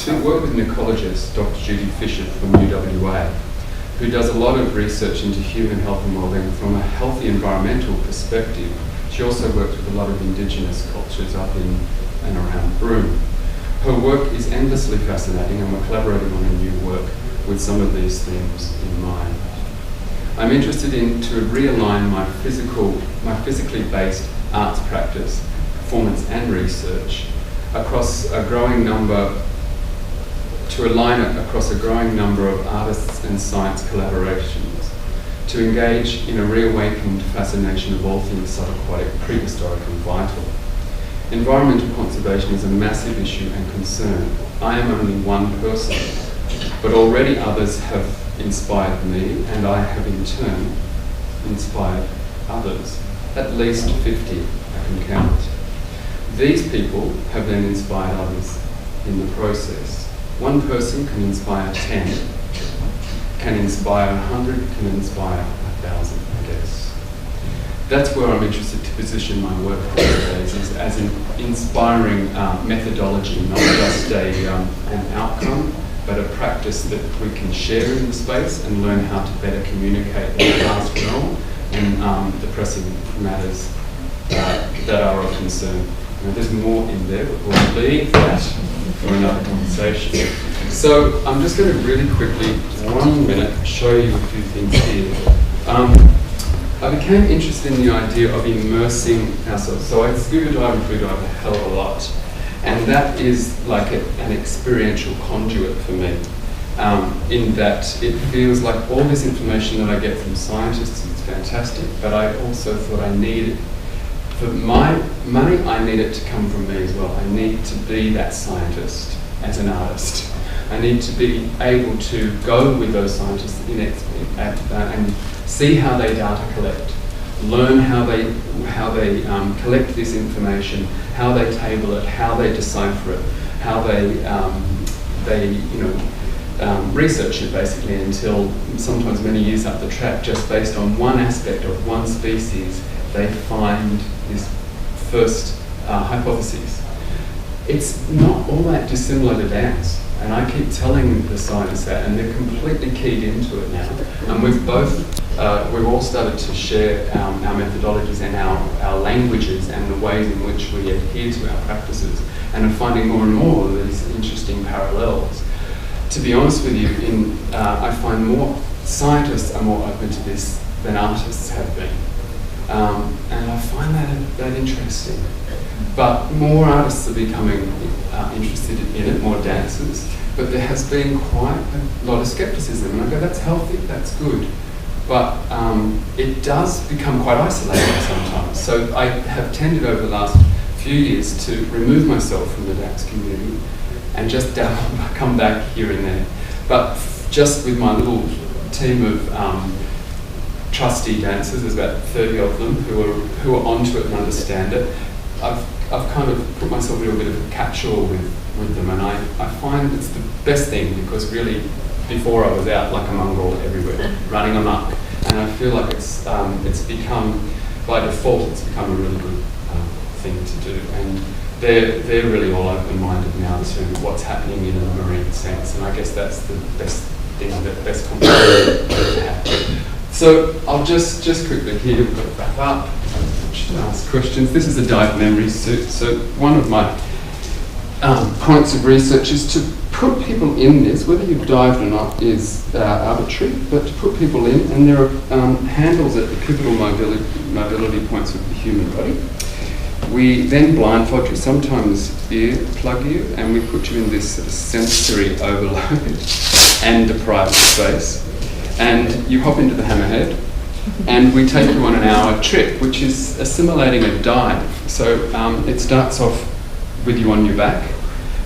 actually work with an ecologist, Dr. Judy Fisher from UWA, who does a lot of research into human health and wellbeing from a healthy environmental perspective. She also works with a lot of indigenous cultures up in and around Broome. Her work is endlessly fascinating, and we're collaborating on a new work with some of these themes in mind. I'm interested in to realign my physically based arts practice, performance and research across a growing number, to align it across a growing number of artists and science collaborations, to engage in a reawakened fascination of all things subaquatic, prehistoric and vital. Environmental conservation is a massive issue and concern. I am only one person, but already others have inspired me, and I have in turn inspired others. At least 50, I can count. These people have then inspired others in the process. One person can inspire 10, can inspire 100, can inspire 1,000, I guess. That's where I'm interested to position my work these days, is as an inspiring methodology, not just an outcome, but a practice that we can share in the space and learn how to better communicate in the vast realm and the pressing matters that are of concern. Now, there's more in there, but we'll leave that for another conversation. So I'm just going to really quickly, 1 minute, show you a few things here. I became interested in the idea of immersing ourselves. So I scuba dive and free dive a hell of a lot. And that is like an experiential conduit for me, in that it feels like all this information that I get from scientists is fantastic, but I also thought I needed, for my money, I need it to come from me as well. I need to be that scientist as an artist. I need to be able to go with those scientists and see how they data collect, learn how they collect this information, how they table it, how they decipher it, how they research it basically until sometimes many years up the track, just based on one aspect of one species, they find this first hypothesis. It's not all that dissimilar to dance. And I keep telling the scientists that, and they're completely keyed into it now. And we've all started to share our methodologies and our languages and the ways in which we adhere to our practices, and are finding more and more of these interesting parallels. To be honest with you, I find more scientists are more open to this than artists have been. And I find that interesting. But more artists are becoming interested in it, more dancers. But there has been quite a lot of skepticism. And I go, that's healthy, that's good. But it does become quite isolating sometimes. So I have tended over the last few years to remove myself from the dance community and just come back here and there. But just with my little team of trustee dancers, there's about 30 of them who are onto it and understand it. I've kind of put myself in a bit of a catch-all with them, and I find it's the best thing, because really before I was out like a mongrel everywhere, running amok, and I feel like it's become, by default, it's become a really good thing to do, and they're really all open-minded now to what's happening in a marine sense, and I guess that's the best thing, the best conversation to have. So I'll just quickly here, we've got to wrap up. Should ask questions. This is a dive memory suit. So one of my points of research is to put people in this, whether you've dived or not is arbitrary, but to put people in, and there are handles at the pivotal mobility points of the human body. We then blindfold you, sometimes ear-plug you, and we put you in this sort of sensory overload and deprived space. And you hop into the hammerhead, and we take you on an hour trip, which is assimilating a dive. So it starts off with you on your back,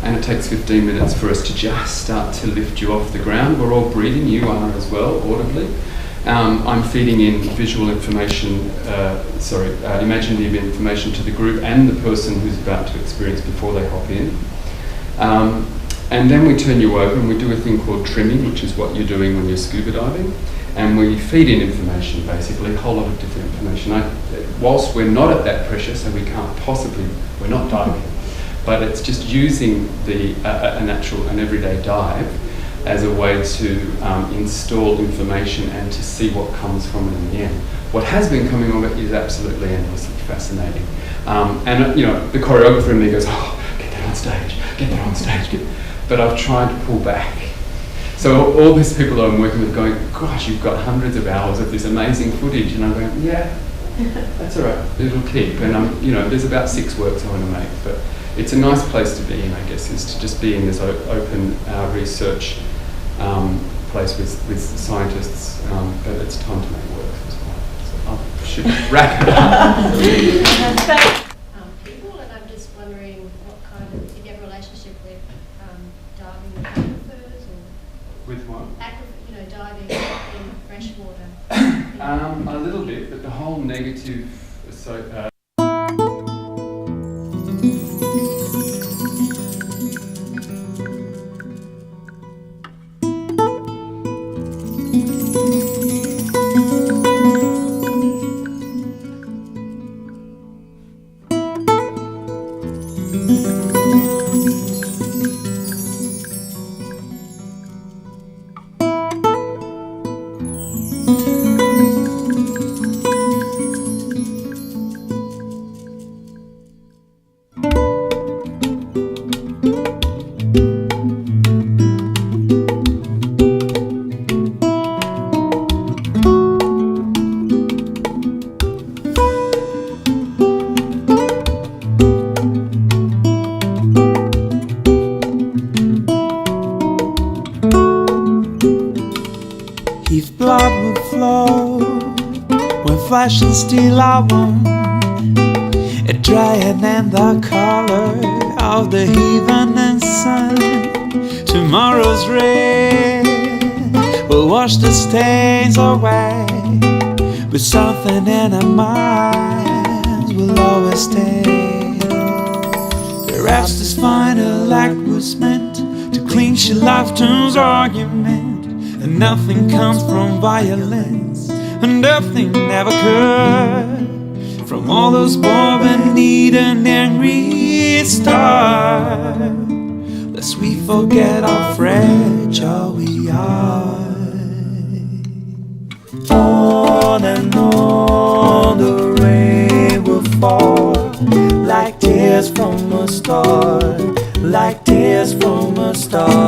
and it takes 15 minutes for us to just start to lift you off the ground. We're all breathing, you are as well, audibly. I'm feeding in visual information, imaginative information to the group and the person who's about to experience before they hop in. And then we turn you over and we do a thing called trimming, which is what you're doing when you're scuba diving. And we feed in information, basically, a whole lot of different information. Whilst we're not at that pressure, so we can't possibly, we're not diving, but it's just using an everyday dive as a way to install information and to see what comes from it in the end. What has been coming of it is absolutely endlessly fascinating. And you know, the choreographer in me goes, oh, get that on stage, get that on stage. But I've tried to pull back. So all these people that I'm working with going, gosh, you've got hundreds of hours of this amazing footage. And I'm going, yeah, that's all right, it'll keep. And you know, there's about 6 works I want to make. But it's a nice place to be in, I guess, is to just be in this open research place with scientists. But it's time to make works as well. So I should wrap it up. People, and I'm just wondering what kind of, if you have a relationship with diving with aquifers or With what? you know, diving in fresh water. A little bit, but the whole negative. If blood would flow when flesh and steel are one, it drier than the color of the heathen and sun. Tomorrow's rain will wash the stains away, but something in our minds will always stay. Perhaps this final act was meant to clinch your lifetime's argument. And nothing comes from violence, and nothing ever could. From all those born beneath an angry star, lest we forget how fragile we are. On and on the rain will fall, like tears from a star, like tears from a star.